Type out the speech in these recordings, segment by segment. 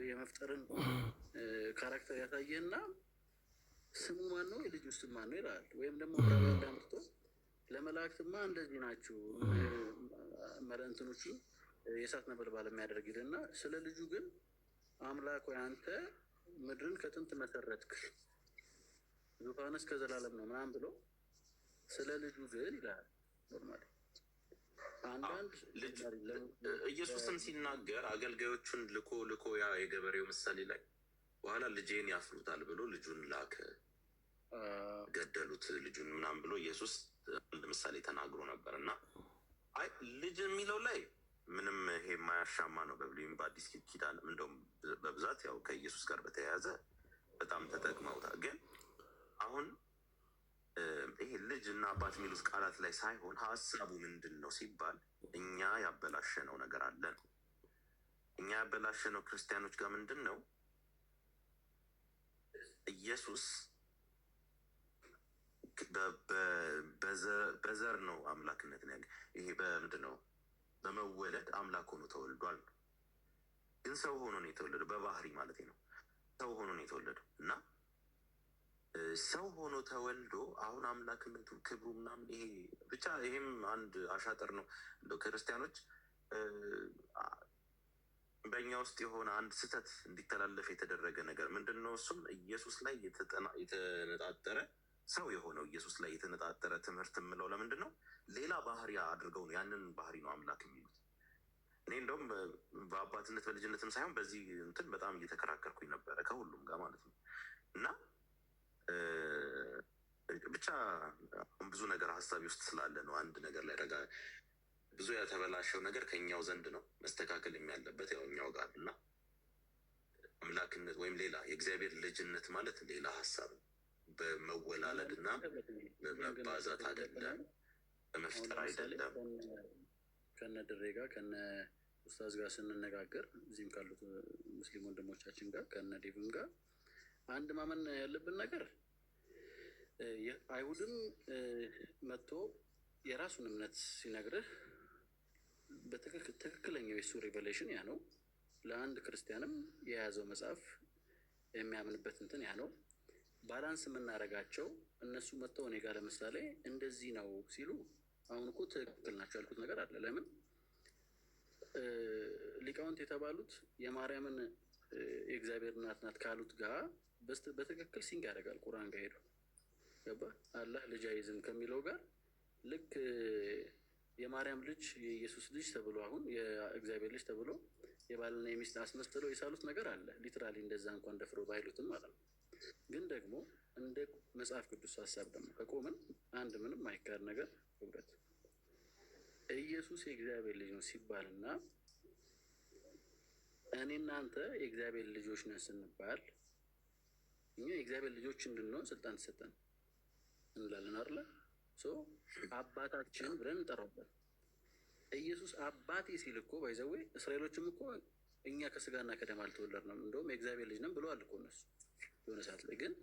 የመፍጠርን ካራክተር ያሳየህና ስሙ ማን ነው የልጁ ስም ማን ነው ይላል። ወይም ደግሞ ዕብራውያን ላይ አምጥቶ ለመላእክትማ እንደዚህ ናችሁ መለእንትኖቹ የእሳት ነበልባል የሚያደርግ ይልና ስለ ልጁ ግን አምላክ ወይ አንተ ምድርን ከጥንት መሰረትክ ዙፋንስ ከዘላለም ነው ምናምን ብሎ ስለ ልጁ ግን ይላል። ኖርማሊ አንዳንድ ኢየሱስም ሲናገር አገልጋዮቹን ልኮ ያ የገበሬው ምሳሌ ላይ በኋላ ልጄን ያፍሩታል ብሎ ልጁን ላከ፣ ገደሉት ልጁን ምናምን ብሎ ኢየሱስ አንድ ምሳሌ ተናግሮ ነበር። እና አይ ልጅ የሚለው ላይ ምንም ይሄ የማያሻማ ነው። በብሉይም በአዲስ ኪዳንም እንደውም በብዛት ያው ከኢየሱስ ጋር በተያያዘ በጣም ተጠቅመውታል። ግን አሁን ይሄ ልጅ እና አባት የሚሉት ቃላት ላይ ሳይሆን ሀሳቡ ምንድን ነው ሲባል እኛ ያበላሸነው ነገር አለ ነው። እኛ ያበላሸነው ክርስቲያኖች ጋር ምንድን ነው? ኢየሱስ በዘር ነው አምላክነት ነው። ይሄ በምንድን ነው? በመወለድ አምላክ ሆኖ ተወልዷል። ግን ሰው ሆኖ ነው የተወለደው፣ በባህሪ ማለት ነው። ሰው ሆኖ ነው የተወለደው እና ሰው ሆኖ ተወልዶ አሁን አምላክነቱ ክብሩ ምናምን ይሄ ብቻ ይሄም አንድ አሻጥር ነው። እንደው ክርስቲያኖች በእኛ ውስጥ የሆነ አንድ ስህተት እንዲተላለፍ የተደረገ ነገር ምንድን ነው? እሱም ኢየሱስ ላይ የተነጣጠረ ሰው የሆነው ኢየሱስ ላይ የተነጣጠረ ትምህርት የምለው ለምንድን ነው? ሌላ ባህሪ አድርገው ነው ያንን ባህሪ ነው አምላክ የሚሉት። እኔ እንደውም በአባትነት በልጅነትም ሳይሆን በዚህ እንትን በጣም እየተከራከርኩኝ ነበረ ከሁሉም ጋር ማለት ነው። እና ብቻ ብዙ ነገር ሀሳቢ ውስጥ ስላለ ነው አንድ ነገር ላይ ረጋ ብዙ ያተበላሸው ነገር ከኛው ዘንድ ነው መስተካከል የሚያለበት ያው እኛው ጋር እና አምላክነት ወይም ሌላ የእግዚአብሔር ልጅነት ማለት ሌላ ሀሳብ በመወላለድ እና በመባዛት አይደለም፣ በመፍጠር አይደለም። ከነ ድሬ ጋር ከነ ኡስታዝ ጋር ስንነጋገር እዚህም ካሉት ሙስሊም ወንድሞቻችን ጋር ከነ ዴቭም ጋር አንድ ማመን ያለብን ነገር አይሁድም መጥቶ የራሱን እምነት ሲነግርህ በትክክለኛው የሱ ሪቨሌሽን ያ ነው። ለአንድ ክርስቲያንም የያዘው መጽሐፍ የሚያምንበት እንትን ያ ነው። ባላንስ የምናደርጋቸው እነሱ መጥተው እኔ ጋር ለምሳሌ እንደዚህ ነው ሲሉ አሁን እኮ ትክክል ናቸው ያልኩት ነገር አለ። ለምን ሊቃውንት የተባሉት የማርያምን የእግዚአብሔር እናት ናት ካሉት ጋር በትክክል ሲንግ ያደርጋል። ቁርአን ጋር ሄዱ ገባ አላህ ልጅ አይዝም ከሚለው ጋር ልክ የማርያም ልጅ የኢየሱስ ልጅ ተብሎ አሁን የእግዚአብሔር ልጅ ተብሎ የባልና የሚስት አስመስለው የሳሉት ነገር አለ። ሊትራሊ እንደዛ እንኳን ደፍሮ ባይሉትም ማለት ነው። ግን ደግሞ እንደ መጽሐፍ ቅዱስ ሀሳብ ደግሞ ከቆምን አንድ ምንም አይካድ ነገር ህብረት ኢየሱስ የእግዚአብሔር ልጅ ነው ሲባልና እኔ እናንተ የእግዚአብሔር ልጆች ነን ስንባል እኛ የእግዚአብሔር ልጆች እንድንሆን ስልጣን ተሰጠን እንላለን አይደለ? አባታችን ብለን እንጠራለን። ኢየሱስ አባቴ ሲል እኮ ባይዘዌ እስራኤሎችም እኮ እኛ ከስጋና ከደም አልተወለድንም እንደውም የእግዚአብሔር ልጅ ነን ብለዋል እኮ እነሱ የሆነ ሰዓት ላይ። ግን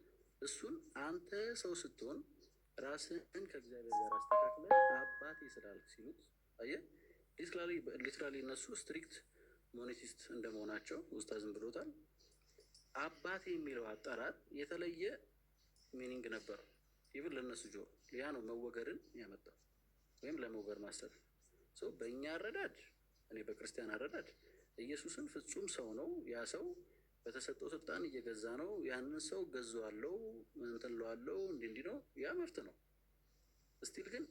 እሱን አንተ ሰው ስትሆን ራስህን ከእግዚአብሔር ጋር አስተካክለ አባቴ ስላልክ ሲሉት አየህ። ሊትራሊ እነሱ ስትሪክት ሞኔቲስት እንደመሆናቸው ኡስታዝም ብሎታል። አባቴ የሚለው አጠራር የተለየ ሚኒንግ ነበረው ኢቭን ለእነሱ ጆሮ። ያ ነው መወገርን ያመጣው ወይም ለመወገር ማሰብ። በእኛ አረዳድ እኔ በክርስቲያን አረዳድ ኢየሱስን ፍጹም ሰው ነው። ያ ሰው በተሰጠው ስልጣን እየገዛ ነው። ያንን ሰው ገዛዋለው እንትለዋለው እንዲህ ነው። ያ መፍት ነው። እስቲል ግን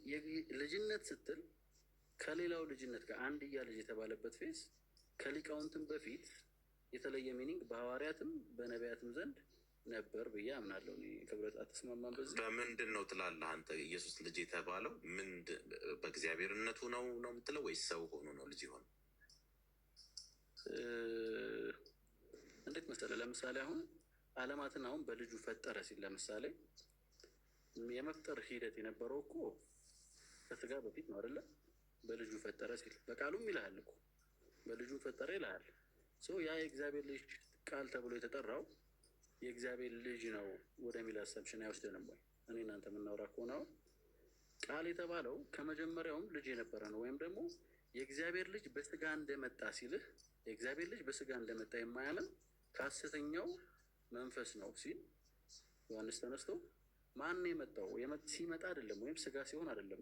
ልጅነት ስትል ከሌላው ልጅነት ጋር አንድያ ልጅ የተባለበት ፌስ ከሊቃውንትም በፊት የተለየ ሚኒንግ በሐዋርያትም በነቢያትም ዘንድ ነበር ብዬ አምናለሁ። ክብረት አትስማማም በዚህ? በምንድን ነው ትላለህ አንተ? ኢየሱስ ልጅ የተባለው በእግዚአብሔርነቱ ነው የምትለው ወይስ ሰው ሆኖ ነው ልጅ ሆኖ? እንዴት መሰለህ? ለምሳሌ አሁን ዓለማትን አሁን በልጁ ፈጠረ ሲል ለምሳሌ የመፍጠር ሂደት የነበረው እኮ ከስጋ በፊት ነው አይደለ? በልጁ ፈጠረ ሲል በቃሉም ይልሃል እኮ በልጁ ፈጠረ ይልሃል። ያ የእግዚአብሔር ልጅ ቃል ተብሎ የተጠራው የእግዚአብሔር ልጅ ነው ወደሚል አሰብሽን አይወስደንም ወይ? እኔ እናንተ የምናወራ ከሆነ ቃል የተባለው ከመጀመሪያውም ልጅ የነበረ ነው። ወይም ደግሞ የእግዚአብሔር ልጅ በስጋ እንደመጣ ሲልህ የእግዚአብሔር ልጅ በስጋ እንደመጣ የማያምን ከሐሰተኛው መንፈስ ነው ሲል ዮሐንስ ተነስቶ ማን የመጣው ሲመጣ አይደለም ወይም ስጋ ሲሆን አይደለም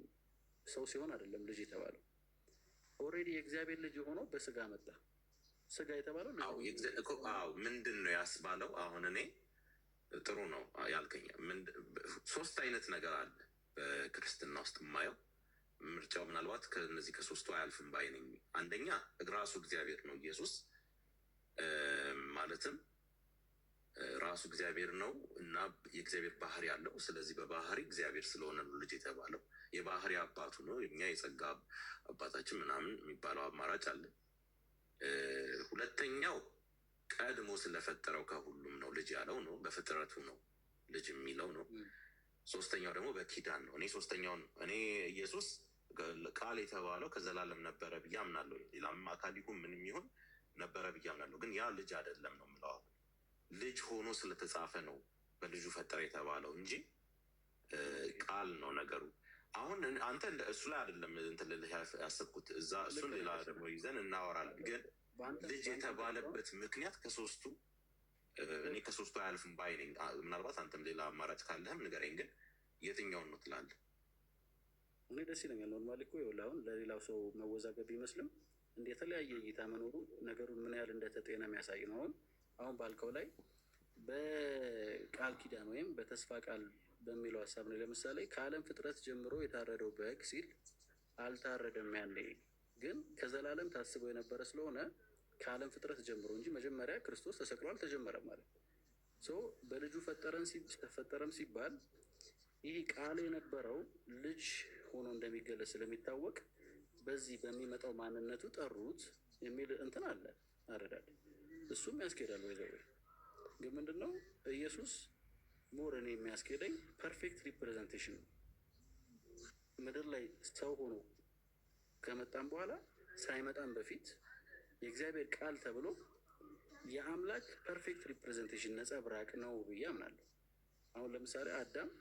ሰው ሲሆን አይደለም ልጅ የተባለው ኦልሬዲ የእግዚአብሔር ልጅ የሆነው በስጋ መጣ። ስጋ የተባለው ምንድን ነው ያስባለው? አሁን እኔ ጥሩ ነው ያልከኝ። ሶስት አይነት ነገር አለ በክርስትና ውስጥ የማየው። ምርጫው ምናልባት ከነዚህ ከሶስቱ አያልፍም ባይ ነኝ። አንደኛ ራሱ እግዚአብሔር ነው ኢየሱስ፣ ማለትም ራሱ እግዚአብሔር ነው እና የእግዚአብሔር ባህሪ ያለው። ስለዚህ በባህሪ እግዚአብሔር ስለሆነ ነው ልጅ የተባለው። የባህሪ አባቱ ነው፣ እኛ የጸጋ አባታችን ምናምን የሚባለው አማራጭ አለ። ሁለተኛው ቀድሞ ስለፈጠረው ከሁሉም ነው ልጅ ያለው ነው፣ በፍጥረቱ ነው ልጅ የሚለው ነው። ሶስተኛው ደግሞ በኪዳን ነው። እኔ ኢየሱስ ቃል የተባለው ከዘላለም ነበረ ብዬ አምናለሁ። ሌላም አካል ይሁን ምንም ይሁን ነበረ ብዬ አምናለሁ። ግን ያ ልጅ አይደለም ነው የምለው። ልጅ ሆኖ ስለተጻፈ ነው በልጁ ፈጠረ የተባለው እንጂ ቃል ነው ነገሩ። አሁን አንተ እሱ ላይ አይደለም እንትን ልልህ ያሰብኩት እዛ፣ እሱን ሌላ ደግሞ ይዘን እናወራለን። ግን ልጅ የተባለበት ምክንያት ከሶስቱ እኔ ከሶስቱ አያልፍም ባይ ነኝ። ምናልባት አንተም ሌላ አማራጭ ካለህም ንገረኝ። ግን የትኛውን ነው ትላለህ? እኔ ደስ ይለኛል። ኖርማሊ እኮ ይኸውልህ አሁን ለሌላው ሰው መወዛገብ ቢመስልም እንደ የተለያየ እይታ መኖሩ ነገሩን ምን ያህል እንደተጤነ የሚያሳይ ነው። አሁን ባልከው ላይ በቃል ኪዳን ወይም በተስፋ ቃል በሚለው ሀሳብ ነው። ለምሳሌ ከዓለም ፍጥረት ጀምሮ የታረደው በግ ሲል አልታረደም። ያኔ ግን ከዘላለም ታስበው የነበረ ስለሆነ ከዓለም ፍጥረት ጀምሮ እንጂ መጀመሪያ ክርስቶስ ተሰቅሎ አልተጀመረም ማለት ነው። በልጁ ፈጠረም ሲባል ይህ ቃል የነበረው ልጅ ሆኖ እንደሚገለጽ ስለሚታወቅ በዚህ በሚመጣው ማንነቱ ጠሩት የሚል እንትን አለ አረዳድ። እሱም ያስኬዳል። ወይዘዌ ግን ምንድን ነው ኢየሱስ ሞር እኔ የሚያስኬደኝ ፐርፌክት ሪፕሬዘንቴሽን ነው። ምድር ላይ ሰው ሆኖ ከመጣም በኋላ ሳይመጣም በፊት የእግዚአብሔር ቃል ተብሎ የአምላክ ፐርፌክት ሪፕሬዘንቴሽን ነጸብራቅ ነው ብዬ አምናለሁ። አሁን ለምሳሌ አዳም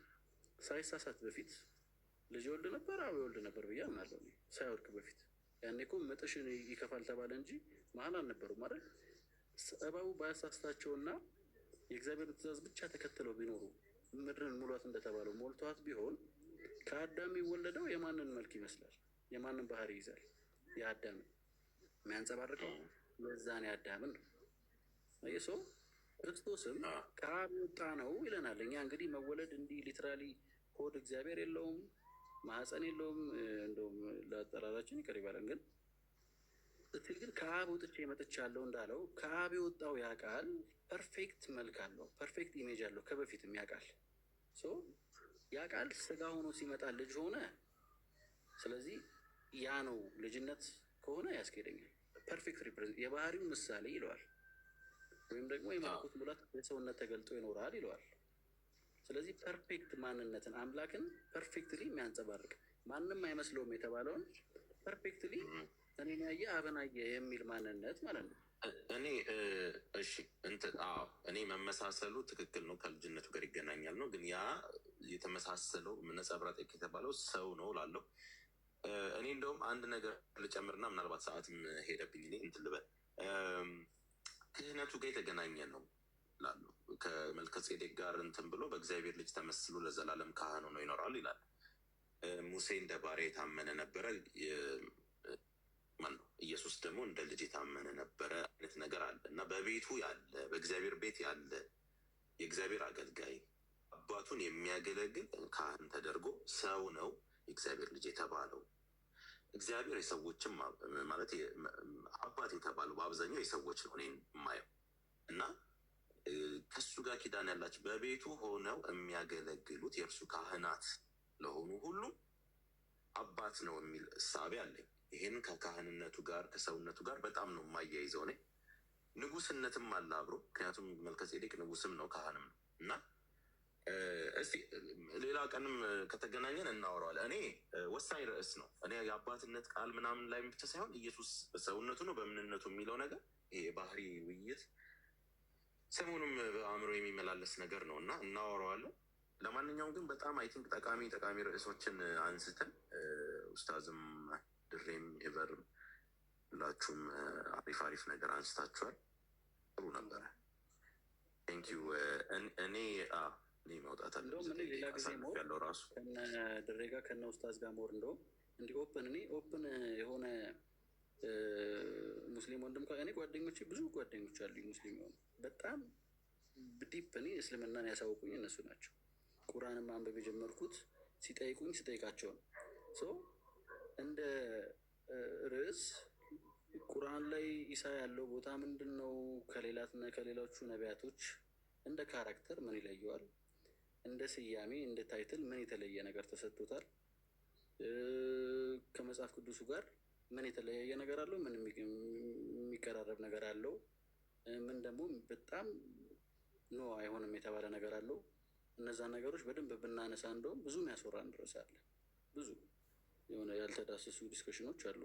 ሳይሳሳት በፊት ልጅ ይወልድ ነበር፣ አዎ ይወልድ ነበር ብዬ አምናለሁ። ሳይወድቅ በፊት ያኔ እኮ ምጥሽን ይከፋል ተባለ እንጂ መሀል አልነበሩም ማለት። እባቡ ባያሳስታቸውና የእግዚአብሔርን ትእዛዝ ብቻ ተከትለው ቢኖሩ ምድርን ሙሏት እንደተባለው ሞልቷት ቢሆን ከአዳም የሚወለደው የማንን መልክ ይመስላል? የማንን ባህሪ ይዛል? የአዳምን የሚያንጸባርቀው የዛን የአዳምን ነው። ሰው ክርስቶስም ከአብ የወጣ ነው ይለናል። እኛ እንግዲህ መወለድ እንዲህ ሊትራሊ ሆድ እግዚአብሔር የለውም ማህፀን የለውም፣ እንደውም ለአጠራራችን ይቀር ይባላል። ግን ስትል ግን ከአብ ወጥቼ መጥቻለሁ እንዳለው ከአብ የወጣው ያ ቃል ፐርፌክት መልክ አለው፣ ፐርፌክት ኢሜጅ አለው ከበፊትም ያ ቃል። ያ ቃል ስጋ ሆኖ ሲመጣ ልጅ ሆነ። ስለዚህ ያ ነው ልጅነት ከሆነ ያስኬደኛል። ፐርፌክት ሪፕሬዘንት የባህሪው ምሳሌ ይለዋል፣ ወይም ደግሞ የመለኮት ሙላት በሰውነት ተገልጦ ይኖራል ይለዋል። ስለዚህ ፐርፌክት ማንነትን አምላክን ፐርፌክትሊ የሚያንጸባርቅ ማንም አይመስለውም የተባለውን ፐርፌክትሊ እኔን ያየ አብን አየ የሚል ማንነት ማለት ነው። እኔ መመሳሰሉ ትክክል ነው፣ ከልጅነቱ ጋር ይገናኛል ነው። ግን ያ የተመሳሰለው ነጸብራቅ የተባለው ሰው ነው ላለው እኔ እንደውም አንድ ነገር ልጨምርና ምናልባት ሰዓትም ሄደብኝ እንትን ልበል። ክህነቱ ጋር የተገናኘ ነው ላሉ ከመልከጼዴቅ ጋር እንትን ብሎ በእግዚአብሔር ልጅ ተመስሎ ለዘላለም ካህን ሆኖ ይኖራል ይላል። ሙሴ እንደ ባሪያ የታመነ ነበረ፣ ኢየሱስ ደግሞ እንደ ልጅ የታመነ ነበረ አይነት ነገር አለ እና በቤቱ ያለ በእግዚአብሔር ቤት ያለ የእግዚአብሔር አገልጋይ አባቱን የሚያገለግል ካህን ተደርጎ ሰው ነው የእግዚአብሔር ልጅ የተባለው። እግዚአብሔር የሰዎችም ማለት አባት የተባለው በአብዛኛው የሰዎች ነው እኔ የማየው እና ከሱ ጋር ኪዳን ያላቸው በቤቱ ሆነው የሚያገለግሉት የእርሱ ካህናት ለሆኑ ሁሉ አባት ነው የሚል እሳቤ አለኝ። ይህን ከካህንነቱ ጋር ከሰውነቱ ጋር በጣም ነው የማያይዘው። እኔ ንጉስነትም አለ አብሮ፣ ምክንያቱም መልከጼዴቅ ንጉስም ነው ካህንም ነው እና እስቲ ሌላ ቀንም ከተገናኘን እናወራዋለን። እኔ ወሳኝ ርዕስ ነው። እኔ የአባትነት ቃል ምናምን ላይ ብቻ ሳይሆን ኢየሱስ በሰውነቱ ነው በምንነቱ የሚለው ነገር ይሄ የባህሪ ውይይት ሰሞኑም በአእምሮ የሚመላለስ ነገር ነው እና እናወራዋለን። ለማንኛውም ግን በጣም አይ ቲንክ ጠቃሚ ርዕሶችን አንስተን ኡስታዝም ድሬም ኤቨርም ሁላችሁም አሪፍ አሪፍ ነገር አንስታችኋል። ጥሩ ነበረ። ቴንኪዩ። እኔ መውጣት አለ ሌላ ጊዜ ያለው ራሱ ከነ ድሬ ጋር ከነ ኡስታዝ ጋር ሞር እንደውም እንዲህ ኦፕን የሆነ ሙስሊም ወንድም እኔ ጓደኞቼ ብዙ ጓደኞች አሉ ሙስሊም የሆኑ በጣም ዲፕ እኔ እስልምናን ያሳወቁኝ እነሱ ናቸው። ቁርአንን ማንበብ የጀመርኩት ስጠይቃቸው ነው። እንደ ርዕስ ቁርአን ላይ ኢሳ ያለው ቦታ ምንድን ነው? ከሌሎቹ ነቢያቶች እንደ ካራክተር ምን ይለየዋል? እንደ ስያሜ እንደ ታይትል ምን የተለየ ነገር ተሰጥቶታል? ከመጽሐፍ ቅዱሱ ጋር ምን የተለያየ ነገር አለው? ምን የሚቀራረብ ነገር አለው? ምን ደግሞ በጣም ኖ አይሆንም የተባለ ነገር አለው? እነዛን ነገሮች በደንብ ብናነሳ እንደውም ብዙ የሚያስወራን ድረስ አለ። ብዙ የሆነ ያልተዳሰሱ ዲስከሽኖች አሉ።